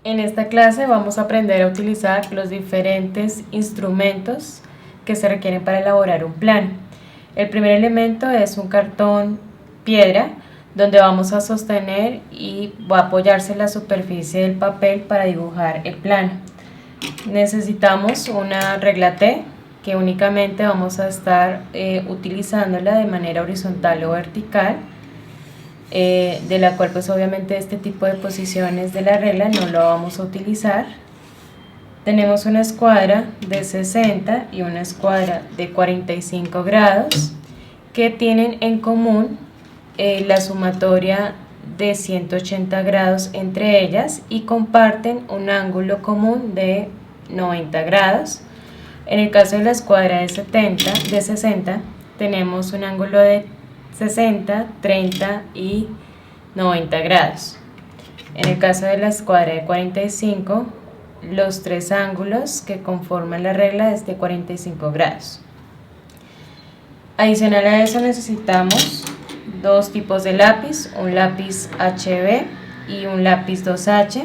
En esta clase vamos a aprender a utilizar los diferentes instrumentos que se requieren para elaborar un plano. El primer elemento es un cartón piedra, donde vamos a sostener y va a apoyarse la superficie del papel para dibujar el plano. Necesitamos una regla T, que únicamente vamos a estar utilizándola de manera horizontal o vertical, de la cual pues obviamente este tipo de posiciones de la regla no lo vamos a utilizar. Tenemos una escuadra de 60 y una escuadra de 45 grados que tienen en común la sumatoria de 180 grados entre ellas y comparten un ángulo común de 90 grados. En el caso de la escuadra de 60 tenemos un ángulo de 60, 30 y 90 grados. En el caso de la escuadra de 45, los tres ángulos que conforman la regla es de 45 grados. Adicional a eso necesitamos dos tipos de lápiz, un lápiz HB y un lápiz 2H,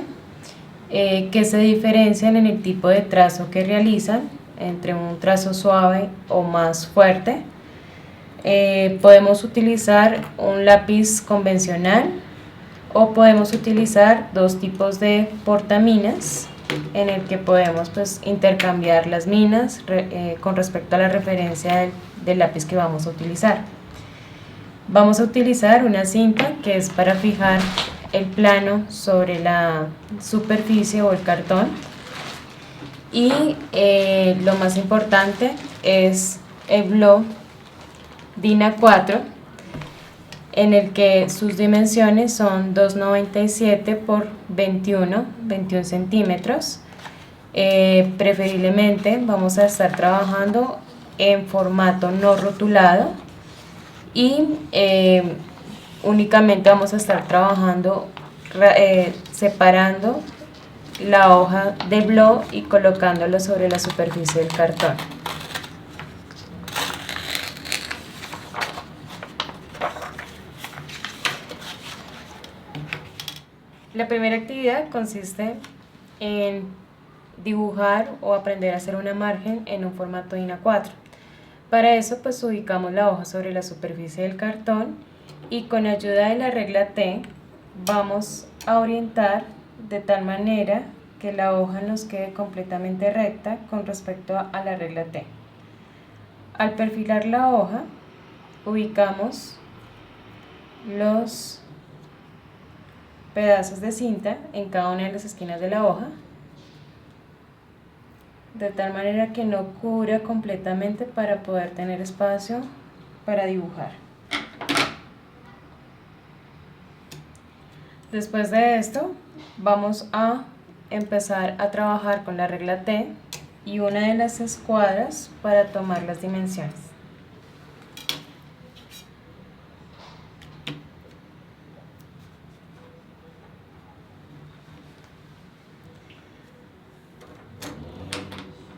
que se diferencian en el tipo de trazo que realizan, entre un trazo suave o más fuerte. Podemos utilizar un lápiz convencional o podemos utilizar dos tipos de portaminas en el que podemos pues intercambiar las minas con respecto a la referencia del lápiz que vamos a utilizar. Vamos a utilizar una cinta que es para fijar el plano sobre la superficie o el cartón, y lo más importante es el blog DIN A4, en el que sus dimensiones son 2,97 por 21 centímetros. Preferiblemente vamos a estar trabajando en formato no rotulado y únicamente vamos a estar trabajando separando la hoja de blog y colocándolo sobre la superficie del cartón. La primera actividad consiste en dibujar o aprender a hacer una margen en un formato DIN A4. Para eso pues ubicamos la hoja sobre la superficie del cartón y con ayuda de la regla T vamos a orientar de tal manera que la hoja nos quede completamente recta con respecto a la regla T. Al perfilar la hoja ubicamos los pedazos de cinta en cada una de las esquinas de la hoja, de tal manera que no cubra completamente para poder tener espacio para dibujar. Después de esto vamos a empezar a trabajar con la regla T y una de las escuadras para tomar las dimensiones.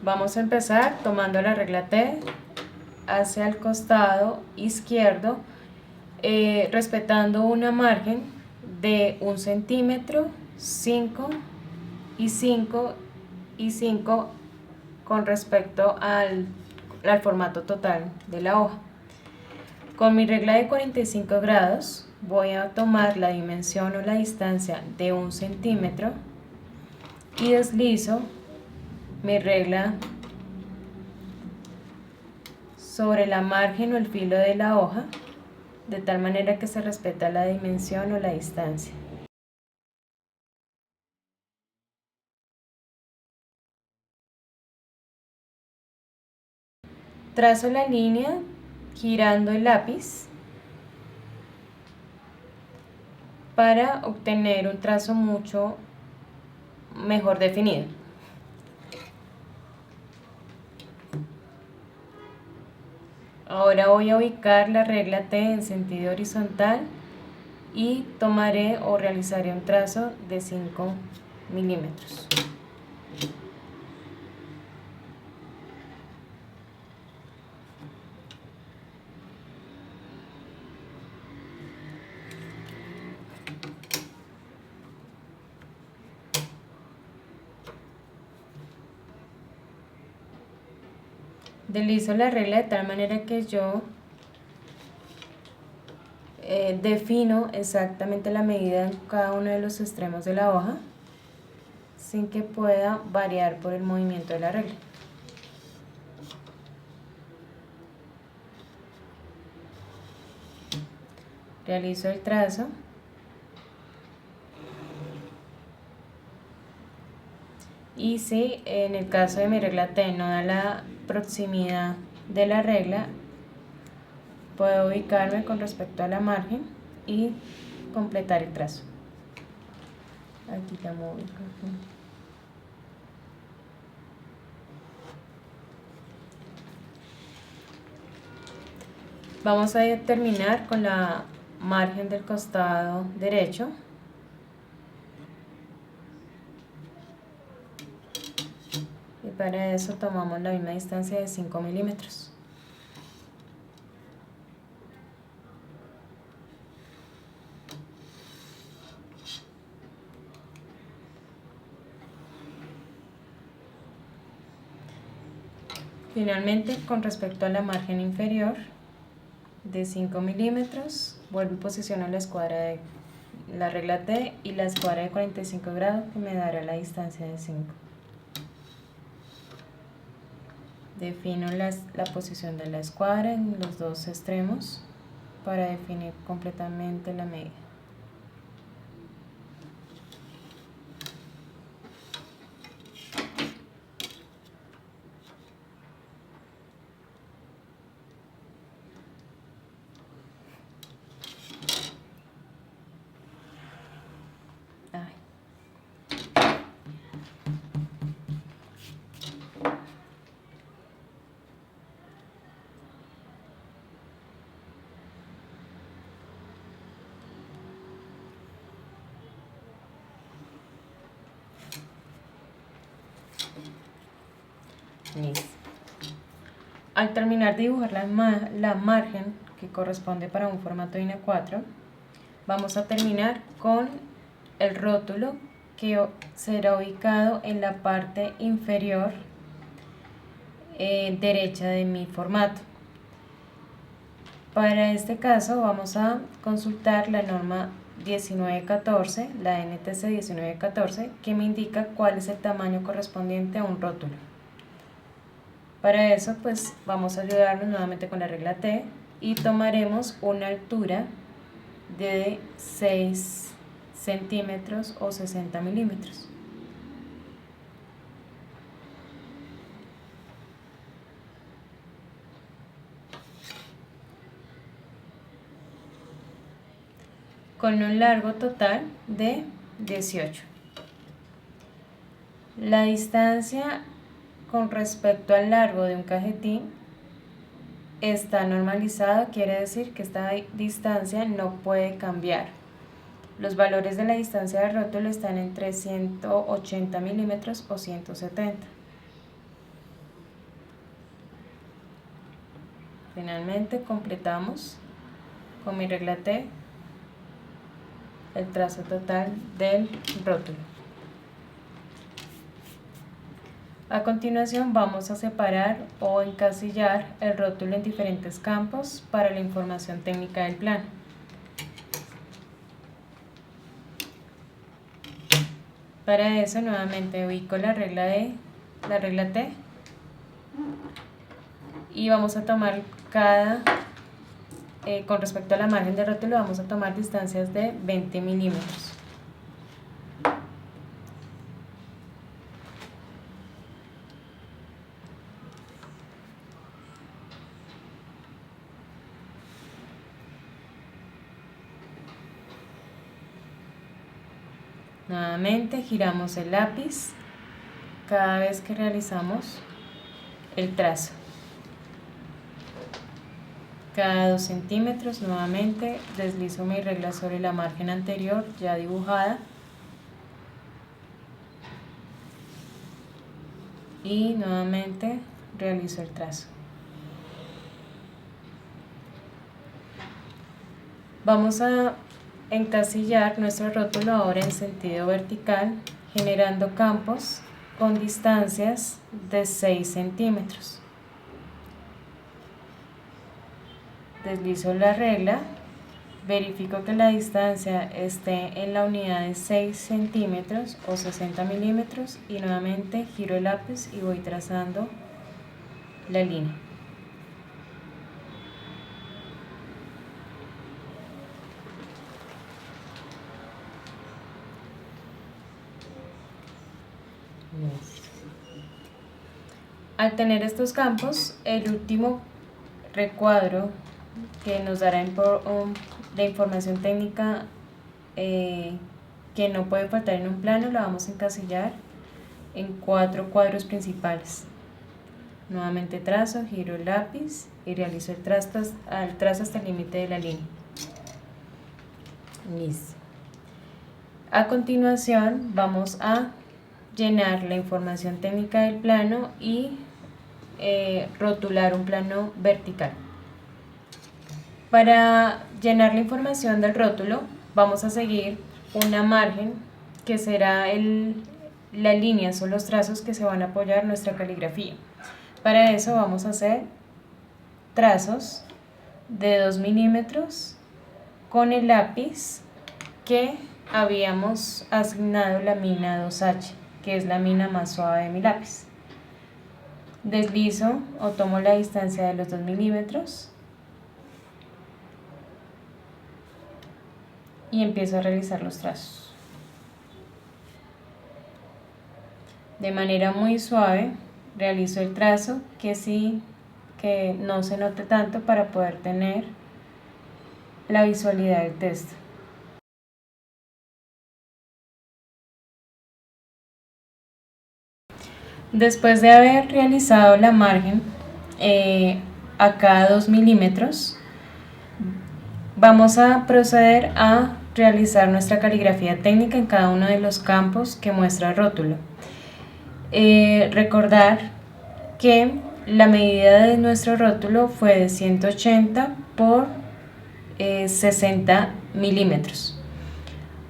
Vamos a empezar tomando la regla T hacia el costado izquierdo, respetando una margen de 1 centímetro, 5 y 5 y 5 con respecto al formato total de la hoja. Con mi regla de 45 grados voy a tomar la dimensión o la distancia de 1 centímetro y deslizo mi regla sobre la margen o el filo de la hoja, de tal manera que se respeta la dimensión o la distancia. Trazo la línea girando el lápiz para obtener un trazo mucho mejor definido. Ahora voy a ubicar la regla T en sentido horizontal y tomaré o realizaré un trazo de 5 milímetros. Deslizo la regla de tal manera que yo defino exactamente la medida en cada uno de los extremos de la hoja sin que pueda variar por el movimiento de la regla. Realizo el trazo y si en el caso de mi regla T no da la proximidad de la regla, puedo ubicarme con respecto a la margen y completar el trazo. Aquí ya me ubico. Vamos a terminar con la margen del costado derecho. Y para eso tomamos la misma distancia de 5 milímetros. Finalmente, con respecto a la margen inferior de 5 milímetros, vuelvo y posiciono la escuadra de la regla T y la escuadra de 45 grados que me dará la distancia de 5. Defino la posición de la escuadra en los dos extremos para definir completamente la medida. Ay. Listo. Al terminar de dibujar la margen que corresponde para un formato INE 4, vamos a terminar con el rótulo que será ubicado en la parte inferior derecha de mi formato. Para este caso vamos a consultar la norma 1914, la NTC 1914, que me indica cuál es el tamaño correspondiente a un rótulo. Para eso pues vamos a ayudarnos nuevamente con la regla T y tomaremos una altura de 6 centímetros o 60 milímetros. Con un largo total de 18. La distancia con respecto al largo de un cajetín está normalizada, quiere decir que esta distancia no puede cambiar. Los valores de la distancia del rótulo están entre 180 milímetros o 170. Finalmente completamos con mi regla T el trazo total del rótulo. A continuación vamos a separar o encasillar el rótulo en diferentes campos para la información técnica del plano. Para eso nuevamente ubico la regla T y vamos a tomar con respecto a la margen del rótulo vamos a tomar distancias de 20 milímetros. Nuevamente giramos el lápiz cada vez que realizamos el trazo. Cada 2 centímetros nuevamente deslizo mi regla sobre la margen anterior ya dibujada y nuevamente realizo el trazo. Vamos a encasillar nuestro rótulo ahora en sentido vertical, generando campos con distancias de 6 centímetros. deslizo la regla, verifico que la distancia esté en la unidad de 6 centímetros o 60 milímetros y nuevamente giro el lápiz y voy trazando la línea. Al tener estos campos, el último recuadro que nos dará la información técnica que no puede faltar en un plano, la vamos a encasillar en 4 cuadros principales. Nuevamente trazo, giro el lápiz y realizo el trazo hasta el límite de la línea. Listo. A continuación vamos a llenar la información técnica del plano y rotular un plano vertical. Para llenar la información del rótulo vamos a seguir una margen que será la línea, son los trazos que se van a apoyar nuestra caligrafía. Para eso vamos a hacer trazos de 2 milímetros con el lápiz que habíamos asignado la mina 2H, que es la mina más suave de mi lápiz. Deslizo o tomo la distancia de los 2 milímetros y empiezo a realizar los trazos. De manera muy suave realizo el trazo que no se note tanto para poder tener la visualidad del texto. Después de haber realizado la margen a cada 2 milímetros, vamos a proceder a realizar nuestra caligrafía técnica en cada uno de los campos que muestra el rótulo. Recordar que la medida de nuestro rótulo fue de 180 por 60 milímetros.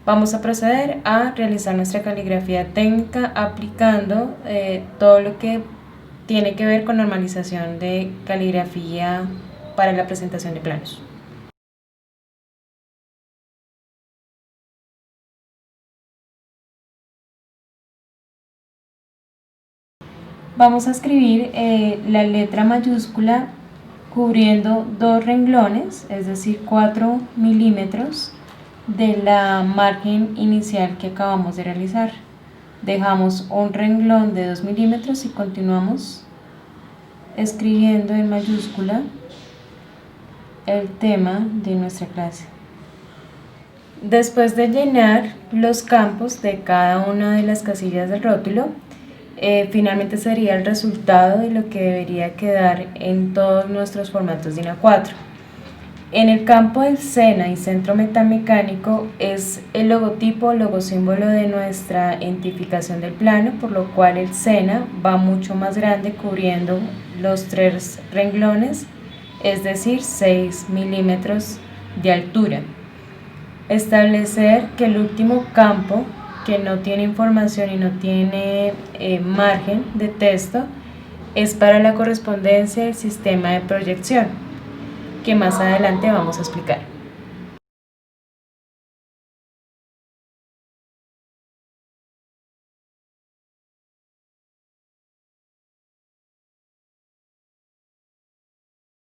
Vamos a proceder a realizar nuestra caligrafía técnica aplicando todo lo que tiene que ver con normalización de caligrafía para la presentación de planos. Vamos a escribir la letra mayúscula cubriendo 2 renglones, es decir, 4 milímetros de la margen inicial que acabamos de realizar. Dejamos un renglón de 2 milímetros y continuamos escribiendo en mayúscula el tema de nuestra clase. Después de llenar los campos de cada una de las casillas del rótulo, finalmente sería el resultado de lo que debería quedar en todos nuestros formatos DIN A4. En el campo del SENA y Centro Metamecánico es el logotipo o logosímbolo de nuestra identificación del plano, por lo cual el SENA va mucho más grande cubriendo los 3 renglones, es decir, 6 milímetros de altura. Establecer que el último campo que no tiene información y no tiene margen de texto es para la correspondencia del sistema de proyección, que más adelante vamos a explicar.